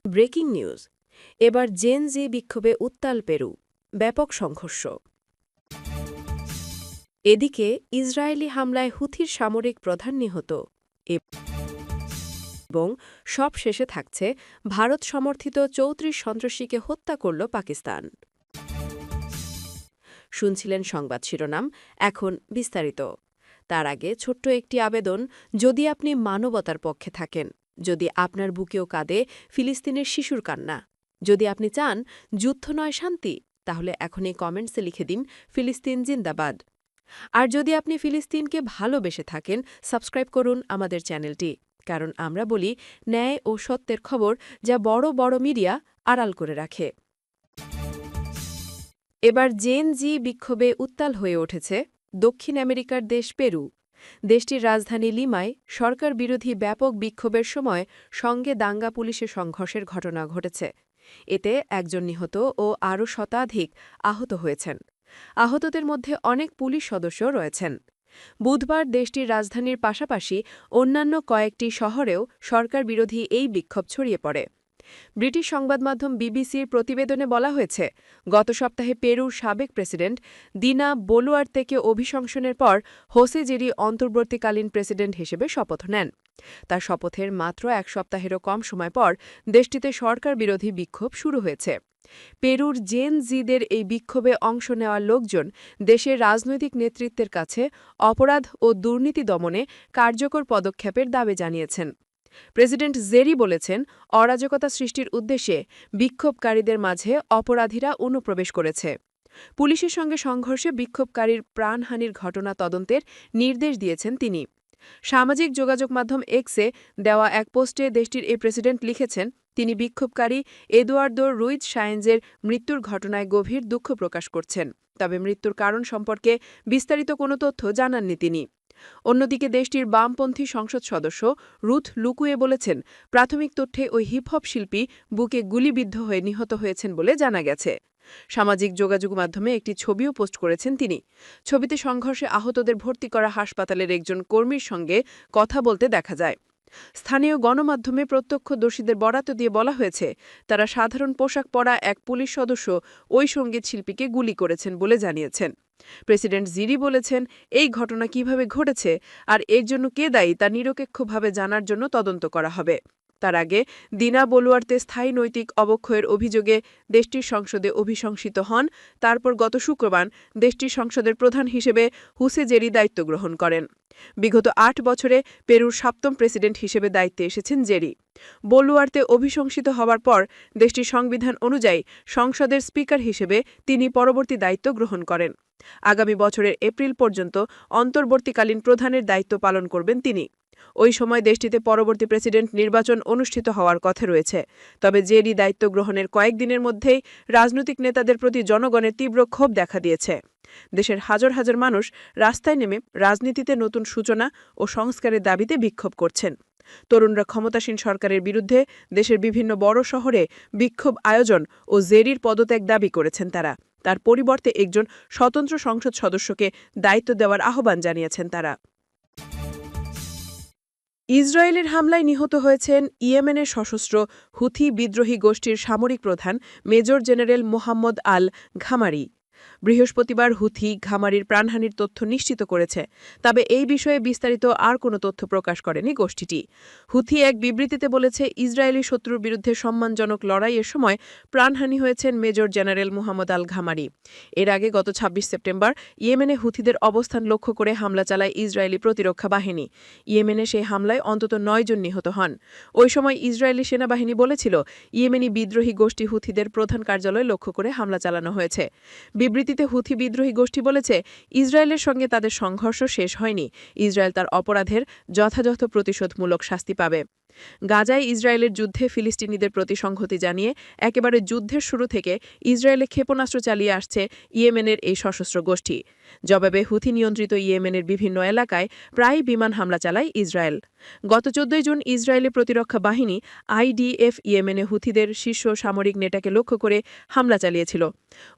Breaking news. এবার gen জি বিক্ষোভে উত্তাল পেরু, ব্যাপক সংঘর্ষ। এদিকে ইসরায়েলি হামলায় হুথির সামরিক প্রধান নিহত এবং সব শেষে থাকছে ভারত সমর্থিত ৩৪ সন্ত্রাসীকে হত্যা করল পাকিস্তান। শুনছিলেন সংবাদ শিরোনাম, এখন বিস্তারিত। তার আগে ছোট্ট একটি আবেদন, যদি আপনি মানবতার পক্ষে থাকেন, যদি আপনার বুকেও কাঁদে ফিলিস্তিনের শিশুর কান্না, যদি আপনি চান যুদ্ধ নয় শান্তি, তাহলে এখনই কমেন্টসে লিখে দিন ফিলিস্তিন জিন্দাবাদ। আর যদি আপনি ফিলিস্তিনকে ভালোবেসে থাকেন, সাবস্ক্রাইব করুন আমাদের চ্যানেলটি, কারণ আমরা বলি ন্যায় ও সত্যের খবর যা বড় বড় মিডিয়া আড়াল করে রাখে। এবার জেন জি বিক্ষোভে উত্তাল হয়ে উঠেছে দক্ষিণ আমেরিকার দেশ পেরু। দেশটির রাজধানী লিমায় সরকার বিরোধী ব্যাপক বিক্ষোভের সময় সঙ্গে দাঙ্গা পুলিশের সংঘর্ষের ঘটনা ঘটেছে। এতে একজন নিহত ও আরও শতাধিক আহত হয়েছেন। আহতদের মধ্যে অনেক পুলিশ সদস্য রয়েছেন। বুধবার দেশটির রাজধানীর পাশাপাশি অন্যান্য কয়েকটি শহরেও সরকার বিরোধী এই বিক্ষোভ ছড়িয়ে পড়ে। ব্রিটিশ সংবাদমাধ্যম বিবিসির প্রতিবেদনে বলা হয়েছে, গত সপ্তাহে পেরুর সাবেক প্রেসিডেন্ট দিনা বলুয়ার্তেকে অভিশংসনের পর হোসে জেরি অন্তর্বর্তীকালীন প্রেসিডেন্ট হিসেবে শপথ নেন। তার শপথের মাত্র এক সপ্তাহেরও কম সময় পর দেশটিতে সরকার বিরোধী বিক্ষোভ শুরু হয়েছে। পেরুর জেন জিদের এই বিক্ষোভে অংশ নেওয়া লোকজন দেশের রাজনৈতিক নেতৃত্বের কাছে অপরাধ ও দুর্নীতি দমনে কার্যকর পদক্ষেপের দাবি জানিয়েছেন। প্রেসিডেন্ট জেরি বলেছেন, অরাজকতা সৃষ্টির উদ্দেশ্যে বিক্ষোভকারীদের মাঝে অপরাধীরা অনুপ্রবেশ করেছে। পুলিশের সঙ্গে সংঘর্ষে বিক্ষোভকারীর প্রাণহানির ঘটনা তদন্তের নির্দেশ দিয়েছেন তিনি। সামাজিক যোগাযোগ মাধ্যম এক্সে দেওয়া এক পোস্টে দেশটির এই প্রেসিডেন্ট লিখেছেন, তিনি বিক্ষোভকারী এদুয়ার্দো রুইজ সায়েন্সের মৃত্যুর ঘটনায় গভীর দুঃখ প্রকাশ করছেন, তবে মৃত্যুর কারণ সম্পর্কে বিস্তারিত কোনো তথ্য জানাননি তিনি। অন্যদিকে দেশটির বামপন্থী সংসদ সদস্য রুথ লুকুয়ে বলেছেন, প্রাথমিক তথ্যে ওই হিপহপ শিল্পী বুকে গুলিবিদ্ধ হয়ে নিহত হয়েছেন বলে জানা গেছে। সামাজিক যোগাযোগ মাধ্যমে একটি ছবিও পোস্ট করেছেন তিনি। ছবিতে সংঘর্ষে আহতদের ভর্তি করা হাসপাতালের একজন কর্মীর সঙ্গে কথা বলতে দেখা যায়। স্থানীয় গণমাধ্যমে প্রত্যক্ষদর্শীদের বরাত দিয়ে বলা হয়েছে, তারা সাধারণ পোশাক পরা এক পুলিশ সদস্য ওই সঙ্গীত শিল্পীকে গুলি করেছেন বলে জানিয়েছেন। প্রেসিডেন্ট জিরি বলেছেন, এই ঘটনা কিভাবে ঘটেছে আর এর জন্য কে দায়ী তা নিরপেক্ষভাবে জানার জন্য তদন্ত করা হবে। তার আগে দিনা বলুয়ার্তে স্থায়ী নৈতিক অবক্ষয়ের অভিযোগে দেশটির সংসদে অভিশংসিত হন। তারপর গত শুক্রবার দেশটির সংসদের প্রধান হিসেবে হুসে জেরি দায়িত্ব গ্রহণ করেন। বিগত ৮ বছরে পেরুর ৭ম প্রেসিডেন্ট হিসেবে দায়িত্বে এসেছেন জেরি। বলুয়ার্তে অভিশংসিত হওয়ার পর দেশটির সংবিধান অনুযায়ী সংসদের স্পিকার হিসেবে তিনি পরবর্তী দায়িত্ব গ্রহণ করেন। আগামী বছরের এপ্রিল পর্যন্ত অন্তর্বর্তীকালীন প্রধানের দায়িত্ব পালন করবেন তিনি। ওই সময় দেশটিতে পরবর্তী প্রেসিডেন্ট নির্বাচন অনুষ্ঠিত হওয়ার কথা রয়েছে। তবে জেরি দায়িত্ব গ্রহণের কয়েকদিনের মধ্যেই রাজনৈতিক নেতাদের প্রতি জনগণের তীব্র ক্ষোভ দেখা দিয়েছে। দেশের হাজার হাজার মানুষ রাস্তায় নেমে রাজনীতিতে নতুন সূচনা ও সংস্কারের দাবিতে বিক্ষোভ করছেন। তরুণরা ক্ষমতাসীন সরকারের বিরুদ্ধে দেশের বিভিন্ন বড় শহরে বিক্ষোভ আয়োজন ও জেরির পদত্যাগ দাবি করেছেন তারা। তার পরিবর্তে একজন স্বতন্ত্র সংসদ সদস্যকে দায়িত্ব দেওয়ার আহ্বান জানিয়েছেন তারা। ইসরায়েলের হামলায় নিহত হয়েছেন ইয়েমেনের সশস্ত্র হুথি বিদ্রোহী গোষ্ঠীর সামরিক প্রধান মেজর জেনারেল মোহাম্মদ আল ঘামারি। বৃহস্পতিবার হুথি ঘামারির প্রাণহানির তথ্য নিশ্চিত করেছে, তবে এই বিষয়ে বিস্তারিত আর কোনো তথ্য প্রকাশ করেনি গোষ্ঠীটি। হুথি এক বিবৃতিতে বলেছে, ইসরায়েলি শত্রুর বিরুদ্ধে সম্মানজনক লড়াইয়ের সময় প্রাণহানি হয়েছেন মেজর জেনারেল মোহাম্মদ আল ঘামারি। এর আগে গত ২৬ সেপ্টেম্বর ইয়েমেনে হুথিদের অবস্থান লক্ষ্য করে হামলা চালায় ইসরায়েলি প্রতিরক্ষা বাহিনী। ইয়েমেনে সেই হামলায় অন্তত ৯ জন নিহত হন। ওই সময় ইসরায়েলি সেনাবাহিনী বলেছিল, ইয়েমেনি বিদ্রোহী গোষ্ঠী হুথিদের প্রধান কার্যালয় লক্ষ্য করে হামলা চালানো হয়েছে। বিবৃতিতে হুথি বিদ্রোহী গোষ্ঠী বলেছে, ইসরায়েলের সঙ্গে তাদের সংঘর্ষ শেষ হয়নি। ইসরায়েল তার অপরাধের যথাযথ প্রতিশোধমূলক শাস্তি পাবে। গাজায় ইসরায়েলের যুদ্ধে ফিলিস্তিনিদের প্রতি সংহতি জানিয়ে একেবারে যুদ্ধের শুরু থেকে ইসরায়েলে ক্ষেপণাস্ত্র চালিয়ে আসছে ইয়েমেনের এই সশস্ত্র গোষ্ঠী। জবাবে হুথি নিয়ন্ত্রিত ইয়েমেনের বিভিন্ন এলাকায় প্রায় বিমান হামলা চালায় ইসরায়েল। গত ১৪ জুন ইসরায়েলি প্রতিরক্ষা বাহিনী আইডিএফ ইয়েমেনে হুথিদের শীর্ষ সামরিক নেতাকে লক্ষ্য করে হামলা চালিয়েছিল।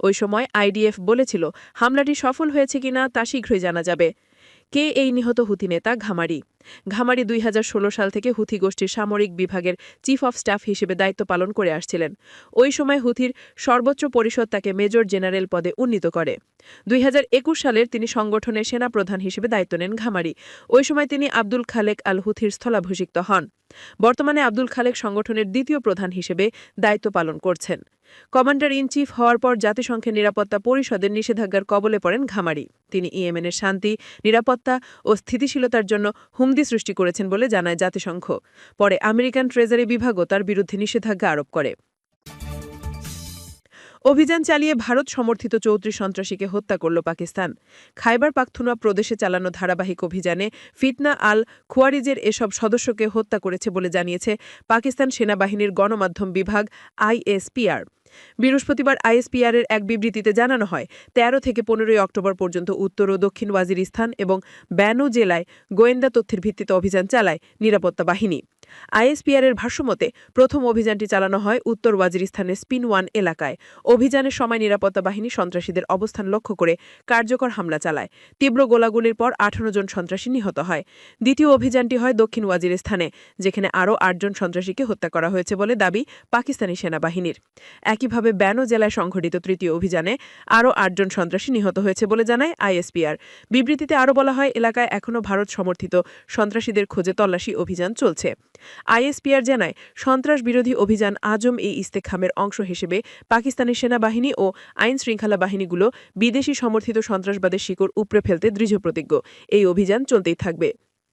ওই সময় আইডিএফ বলেছিল, হামলাটি সফল হয়েছে কিনা তা শীঘ্রই জানা যাবে। কে এই নিহত হুথি নেতা ঘামারি? ঘামারি ২০১৬ সাল থেকে হুথি গোষ্ঠীর সামরিক বিভাগের চিফ অফ স্টাফ হিসেবে দায়িত্ব পালন করে আসছিলেন। ওই সময় হুথির সর্বোচ্চ পরিষদ তাকে মেজর জেনারেল পদে উন্নীত করে। ২০২১ সালের তিনি সংগঠনের সেনাপ্রধান হিসেবে দায়িত্ব নেন ঘামারি। ওই সময় তিনি আব্দুল খালেক আল হুথির স্থলাভিষিক্ত হন। বর্তমানে আব্দুল খালেক সংগঠনের দ্বিতীয় প্রধান হিসেবে দায়িত্ব পালন করছেন। কমান্ডার ইন চিফ হওয়ার পর জাতিসংঘের নিরাপত্তা পরিষদের নিষেধাজ্ঞার কবলে পড়েন ঘামারি। তিনি ইয়েমেনের শান্তি, নিরাপত্তা ও স্থিতিশীলতার জন্য হুমকি সৃষ্টি করেছেন বলে জানায় জাতিসংঘ। পরে আমেরিকান ট্রেজারি বিভাগও তার বিরুদ্ধে নিষেধাজ্ঞা আরোপ করে। অভিযান চালিয়ে ভারত সমর্থিত ৩৪ সন্ত্রাসীকে হত্যা করল পাকিস্তান। খাইবার পাখতুনওয়া প্রদেশে চালানো ধারাবাহিক অভিযানে ফিতনা আল খুয়ারিজের এসব সদস্যকে হত্যা করেছে বলে জানিয়েছে পাকিস্তান সেনাবাহিনীর গণমাধ্যম বিভাগ আইএসপিআর। বৃহস্পতিবার আইএসপিআরের এক বিবৃতিতে জানানো হয়, ১৩ থেকে ১৫ অক্টোবর পর্যন্ত উত্তর ও দক্ষিণ ওয়াজিরিস্তান এবং ব্যানো জেলায় গোয়েন্দা তথ্যের ভিত্তিতে অভিযান চালায় নিরাপত্তা বাহিনী। আইএসপিআরের ভাষ্যমতে প্রথম অভিযানটি চালানো হয় উত্তর ওয়াজিরিস্তানের স্পিন ওয়ান এলাকায়। অভিযানের সময় নিরাপত্তা বাহিনী সন্ত্রাসীদের অবস্থান লক্ষ্য করে কার্যকর হামলা চালায়। তীব্র গোলাগুলির পর ১৮ জন সন্ত্রাসী নিহত হয়। দ্বিতীয় অভিযানটি হয় দক্ষিণ ওয়াজিরিস্তানে, যেখানে আরও ৮ জন সন্ত্রাসীকে হত্যা করা হয়েছে বলে দাবি পাকিস্তানি সেনাবাহিনীর। একইভাবে ব্যানো জেলায় সংঘটিত তৃতীয় অভিযানে আরও ৮ জন সন্ত্রাসী নিহত হয়েছে বলে জানায় আইএসপিআর। বিবৃতিতে আরও বলা হয়, এলাকায় এখনও ভারত সমর্থিত সন্ত্রাসীদের খোঁজে তল্লাশি অভিযান চলছে। আইএসপিআর জানায়, সন্ত্রাস বিরোধী অভিযান আজম এই ইস্তেখামের অংশ হিসেবে পাকিস্তানি সেনাবাহিনী ও আইন শৃঙ্খলা বাহিনীগুলো বিদেশি সমর্থিত সন্ত্রাসবাদের শিকড় উপড়ে ফেলতে দৃঢ়প্রতিজ্ঞ। এই অভিযান চলতেই থাকবে।